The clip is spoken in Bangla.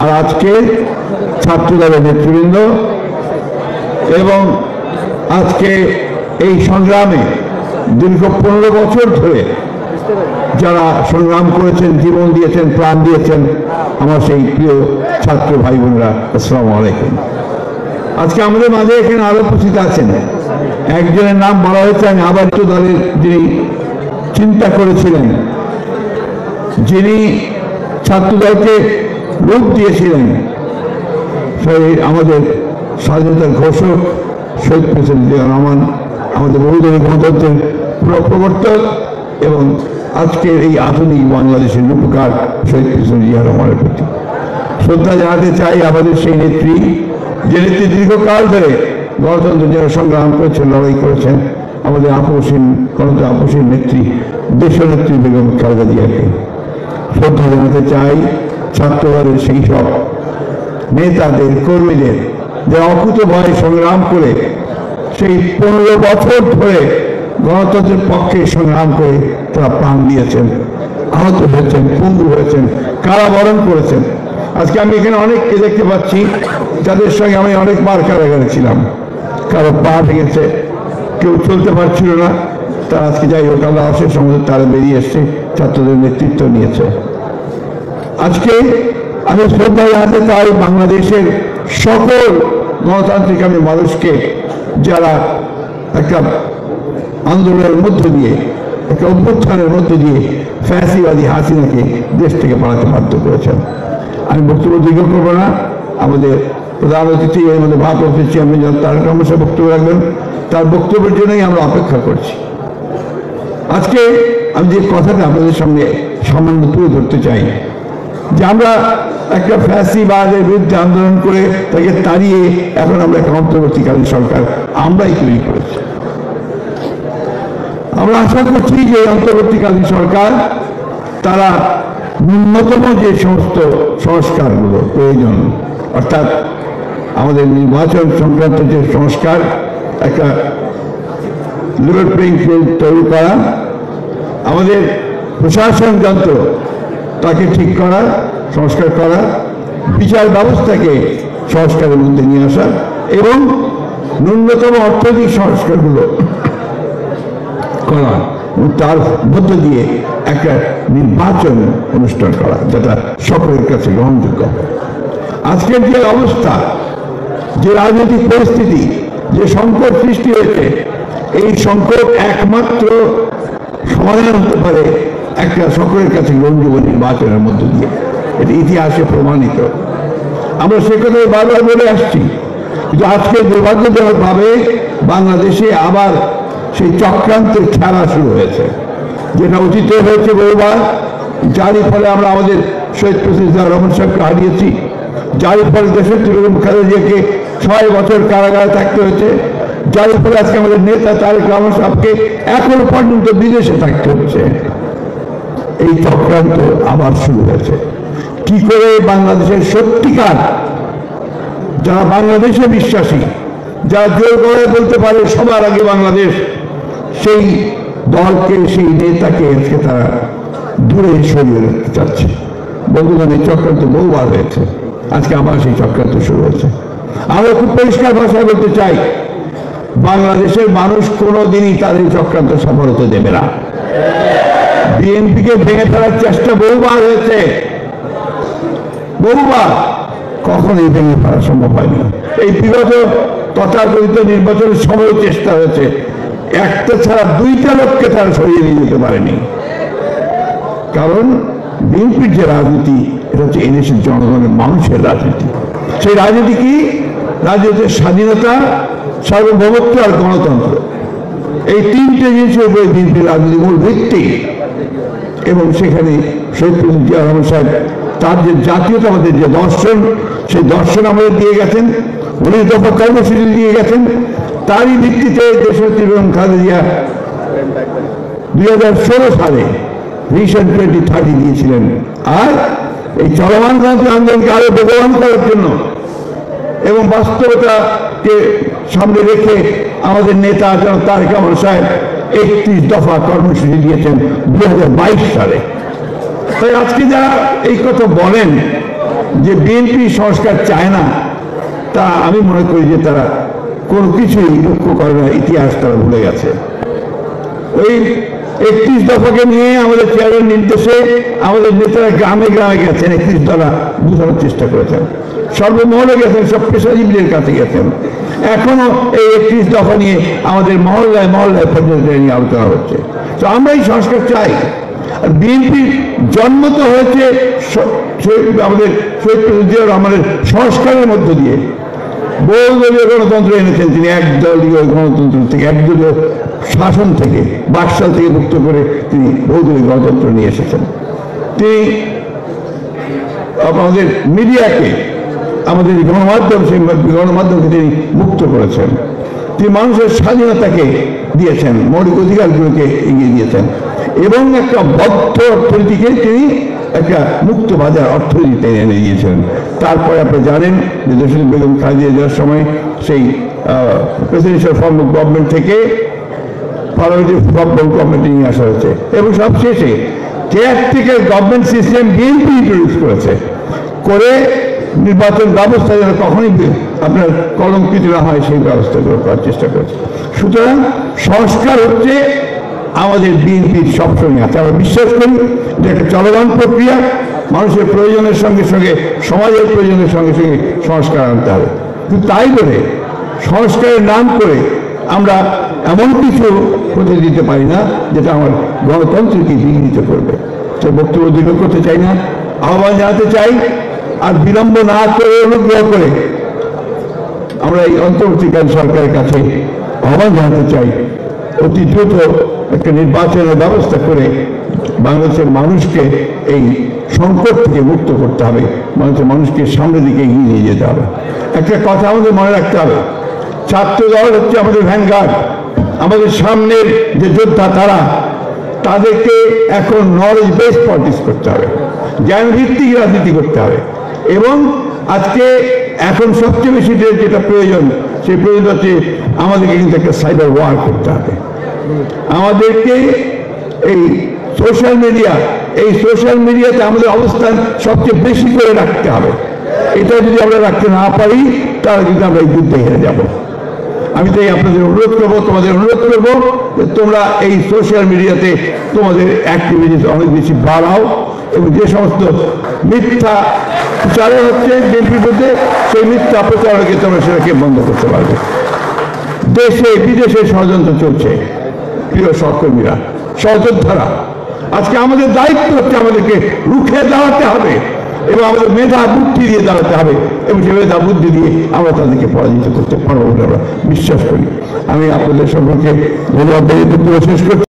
আর আজকে ছাত্রদলের নেতৃবৃন্দ এবং আজকে এই সংগ্রামে দীর্ঘ 15 বছর ধরে যারা সংগ্রাম করেছেন, জীবন দিয়েছেন, প্রাণ দিয়েছেন, আমার সেই প্রিয় ছাত্র ভাই বোনেরা, আসসালামু আলাইকুম। আজকে আমাদের মাঝে এখানে আরো উপস্থিত আছেন। একজনের নাম বলা হয়েছে, আমি আবার একটু দলের যিনি চিন্তা করেছিলেন, যিনি ছাত্রদলকে রূপ দিয়েছিলেন, সেই আমাদের স্বাধীনতার ঘোষক শহীদ প্রেসিডেন্ট জিয়া রহমান, আমাদের বহুদলীয় গণতন্ত্রের প্রবর্তক এবং আজকের এই আধুনিক বাংলাদেশের রূপকার শহীদ প্রেসিডেন্ট জিয়া রহমানের প্রতি শ্রদ্ধা জানাতে চাই। আমাদের সেই নেত্রী, যে নেত্রী দীর্ঘকাল ধরে গণতন্ত্রের জন্য সংগ্রাম করেছেন, লড়াই করেছেন, আমাদের আপসহীন গণতন্ত্র আপসহীন নেত্রী দেশনেত্রী বেগম খালেদা জিয়াকে শ্রদ্ধা জানাতে চাই। ছাত্রদলের সেই সব নেতাদের, কর্মীদের, যারা অকুতোভয় সংগ্রাম করে সেই 15 বছর ধরে গণতন্ত্রের পক্ষে সংগ্রাম করে তারা প্রাণ দিয়েছেন, আহত হয়েছেন, পঙ্গু হয়েছেন, কারাবরণ করেছেন। আজকে আমি এখানে অনেককে দেখতে পাচ্ছি যাদের সঙ্গে আমি অনেকবার কারাগারে ছিলাম। কারো পা ভেঙেছে, কেউ চলতে পারছিল না, তারা আজকে যাই হোক আল্লাহ অশেষ সময় তারা বেরিয়ে এসছে, ছাত্রদের নেতৃত্ব নিয়েছে। আজকে আমি শ্রদ্ধা জানাতে চাই বাংলাদেশের সকল গণতান্ত্রিক আমি মানুষকে, যারা একটা আন্দোলনের মধ্য দিয়ে, একটা অভ্যুত্থানের মধ্য দিয়ে ফ্যাসিবাদী হাসিনাকে দেশ থেকে পালাতে বাধ্য করেছেন। আমি বক্তব্য দীর্ঘ করবো না। আমাদের প্রধান অতিথি, এর মধ্যে ভারপ্রাপ্ত চেয়ারম্যান তারেক রহমান সাহেব বক্তব্য রাখবেন, তার বক্তব্যের জন্যই আমরা অপেক্ষা করছি। আজকে আমি যে কথাটা আপনাদের সঙ্গে সামান্য তুলে ধরতে চাই, যে আমরা একটা ফ্যাসিবাদের বিরুদ্ধে আন্দোলন করে তাকে তাড়িয়ে এখন আমরা একটা অন্তর্বর্তীকালীন সরকার আমরাই তৈরি করেছি। আমরা আশা করছি যে অন্তর্বর্তীকালীন সরকার তারা ন্যূনতম যে সমস্ত সংস্কারগুলো প্রয়োজন, অর্থাৎ আমাদের নির্বাচন সংক্রান্ত যে সংস্কার, একটা লেভেল প্লেইং ফিল্ড তৈরি করা, আমাদের প্রশাসন যন্ত্র তাকে ঠিক করা, সংস্কার করা, বিচার ব্যবস্থাকে সংস্কারের মধ্যে নিয়ে আসা এবং ন্যূনতম অর্থনৈতিক সংস্কারগুলো করা এবং তার মধ্য দিয়ে একটা নির্বাচন অনুষ্ঠান করা যেটা সকলের কাছে গ্রহণযোগ্য। আজকের যে অবস্থা, যে রাজনৈতিক পরিস্থিতি, যে সংকট সৃষ্টি হয়েছে, এই সংকট একমাত্র সমাধান হতে পারে একটা সকলের কাছে গ্রহণযোগ্য নির্বাচনের মধ্য দিয়ে। এটি ইতিহাসে প্রমাণিত। আমরা সে কথাই বারবার বলে আসছি, কিন্তু আজকে দুর্ভাগ্যজনকভাবে বাংলাদেশে আবার সেই চক্রান্তের খেলা শুরু হয়েছে, যেটা অতীতে হয়েছে বহুবার, যারই ফলে আমরা আমাদের শহীদ প্রেসিডেন্ট জিয়া রহমান সাহেবকে হারিয়েছি, যারই ফলে দেশনেত্রী বেগম খালেদা জিয়াকে 6 বছর কারাগারে থাকতে হয়েছে, যারই ফলে আজকে আমাদের নেতা তারেক রহমান সাহেবকে এখনো পর্যন্ত বিদেশে থাকতে হচ্ছে। এই চক্রান্ত আবার শুরু হয়েছে। কি করে বাংলাদেশের সত্যিকার যারা বাংলাদেশে বিশ্বাসী, যারা জোর করে বলতে পারে সবার আগে বাংলাদেশ, সেই দলকে, সেই নেতাকে আজকে তারা দূরে সরিয়ে রাখতে চাচ্ছে। বন্ধুগণ, এই চক্রান্ত বহুবার হয়েছে, আজকে আবার সেই চক্রান্ত শুরু হয়েছে। আমরা খুব পরিষ্কার ভাষায় বলতে চাই, বাংলাদেশের মানুষ কোনোদিনই তাদের চক্রান্ত সফল হতে দেবে না। বিএনপিকে ভেঙে ফেলার চেষ্টা বহুবার হয়েছে, বহুবার, কখনোই ভেঙে ফেলা সম্ভব হয়নি। এই বিগত তথাকথিত নির্বাচনের সময় চেষ্টা হয়েছে, একটা ছাড়া 2টা লোককে তারা সরিয়ে নিয়ে যেতে পারেনি। কারণ বিএনপির যে রাজনীতি, এটা হচ্ছে এদেশের জনগণের মানুষের রাজনীতি। সেই রাজনীতি কি? রাজনীতির স্বাধীনতা, সার্বভৌমত্ব আর গণতন্ত্র। এই 3টে জিনিসের উপরে বিএনপির রাজনীতি মূল ভিত্তি। এবং সেখানে শহীদ প্রেসিডেন্ট জিয়া রহমান সাহেব তার যে জাতীয়তাবাদের যে দর্শন, সেই দর্শন আমাদের দিয়ে গেছেন, 19 দফা কর্মসূচি দিয়ে গেছেন। তারই ভিত্তিতে দেশনেত্রী বেগম খালেদা জিয়া 2016 সালে ভিশন 2030 দিয়েছিলেন। আর এই চলমান গণতন্ত্র আন্দোলনকে আরো বেগবান করার জন্য এবং বাস্তবতাকে সামনে রেখে আমাদের নেতা তারেক রহমান সাহেব 31 দফা কর্মসূচি দিয়েছেন 2022 সালে। তাই আজকে যারা এই কথা বলেন যে বিএনপি সংস্কার চায় না, তা আমি মনে করি যে তারা কোনো কিছুই লক্ষ্য করে না, ইতিহাস তারা ভুলে গেছে। ওই 31 দফাকে নিয়ে আমাদের চেয়ারের নির্দেশে আমাদের নেতারা গ্রামে গ্রামে গেছেন, 31 দফা বোঝানোর চেষ্টা করেছেন, সর্বমহলে গেছেন, সব পেশাজীবীদের কাছে গেছেন। এখনো এই 31 দফা নিয়ে আমাদের মহল্লায় মহল্লায় পর্যন্ত নিয়ে আলোচনা হচ্ছে। তো আমরা এই সংস্কার চাই। আর বিএনপির জন্ম তো হয়েছে আমাদের শহীদ প্রেসিডেন্ট জিয়াউর রহমানের সংস্কারের মধ্য দিয়ে। বহুদলীয় গণতন্ত্র এনেছেন তিনি, একদলীয় গণতন্ত্র থেকে, একদলীয় শাসন থেকে, বাকশাল থেকে মুক্ত করে তিনি বহুদলীয় গণতন্ত্র নিয়ে এসেছেন। তিনি আমাদের মিডিয়াকে, আমাদের গণমাধ্যম, সেই গণমাধ্যমকে তিনি মুক্ত করেছেন। তিনি মানুষের স্বাধীনতাকে দিয়েছেন, মৌলিক অধিকারগুলোকে এগিয়ে দিয়েছেন, এবং একটা বদ্ধ অর্থনীতিকে তিনি একটা মুক্ত বাজার অর্থনীতিতে এনে দিয়েছেন। তারপরে আপনি জানেন যে দেশে বেগম খালেদা জিয়ার সময় সেই প্রেসিডেন্সিয়াল ফর্ম অফ গভর্নমেন্ট থেকে পার্লামেন্টারি ফর্ম অফ গভর্নমেন্ট নিয়ে আসা হয়েছে, এবং সবশেষে caretaker government system BNP introduce করে নির্বাচন ব্যবস্থা যেন কখনই আপনার কলঙ্কিত না হয় সেই ব্যবস্থাগুলো করার চেষ্টা করেছে। সুতরাং সংস্কার হচ্ছে আমাদের বিএনপির সবসময় আছে। আমরা বিশ্বাস করি যে একটা চলমান প্রক্রিয়া, মানুষের প্রয়োজনের সঙ্গে সঙ্গে, সমাজের প্রয়োজনের সঙ্গে সঙ্গে সংস্কার আনতে হবে। কিন্তু তাই বলে সংস্কারের নাম করে আমরা এমন কিছু করতে দিতে পারি না যেটা আমার গণতন্ত্রকে বিঘ্নিত করবে। সে বক্তব্য দীর্ঘ করতে চাই না, আহ্বান জানাতে চাই, আর বিলম্ব না করে অনুগ্রহ করে আমরা এই অন্তর্বর্তীকালীন সরকারের কাছে আহ্বান জানাতে চাই, অতি দ্রুত একটা নির্বাচনের ব্যবস্থা করে বাংলাদেশের মানুষকে এই সংকট থেকে মুক্ত করতে হবে, মানুষকে সামনের দিকে এগিয়ে নিয়ে যেতে হবে। একটা কথা আমাদের মনে রাখতে হবে, ছাত্র দল হচ্ছে আমাদের ভ্যানগার্ড, আমাদের সামনের যে যোদ্ধা তারা, তাদেরকে এখন নলেজ বেস পলিটিক্স করতে হবে, জ্ঞানভিত্তিক রাজনীতি করতে হবে। এবং আজকে এখন সবচেয়ে বেশি যেটা প্রয়োজন, সেই প্রয়োজন হচ্ছে আমাদেরকে কিন্তু একটা সাইবার ওয়ার করতে হবে। আমাদেরকে এই সোশ্যাল মিডিয়াতে আমাদের অবস্থান সবচেয়ে বেশি করে রাখতে হবে। এটা যদি আমরা রাখতে না পারি তাহলে কিন্তু আমরা এই যুদ্ধে হেরে যাব। আমি তাই আপনাদের তোমাদের অনুরোধ করবো যে তোমরা এই সোশ্যাল মিডিয়াতে তোমাদের অ্যাক্টিভিটিস অনেক বেশি বাড়াও, এবং যে সমস্ত মিথ্যা প্রচারণ হচ্ছে বিএনপির মধ্যে, সেই মিথ্যা প্রচারণকে তোমরা সেটাকে বন্ধ করতে পারবে। দেশে বিদেশে ষড়যন্ত্র চলছে, প্রিয় সহকর্মীরা, সহযোদ্ধারা, আজকে আমাদের দায়িত্ব হচ্ছে আমাদেরকে রুখে দাঁড়াতে হবে, এবং আমাদের মেধা বুদ্ধি দিয়ে দাঁড়াতে হবে, এবং সে মেধা বুদ্ধি দিয়ে আমরা তাদেরকে পরাজিত করতে পারবো বলে আমরা বিশ্বাস করি। আমি আপনাদের সম্পর্কে ধন্যবাদ দিয়ে শেষ করছি।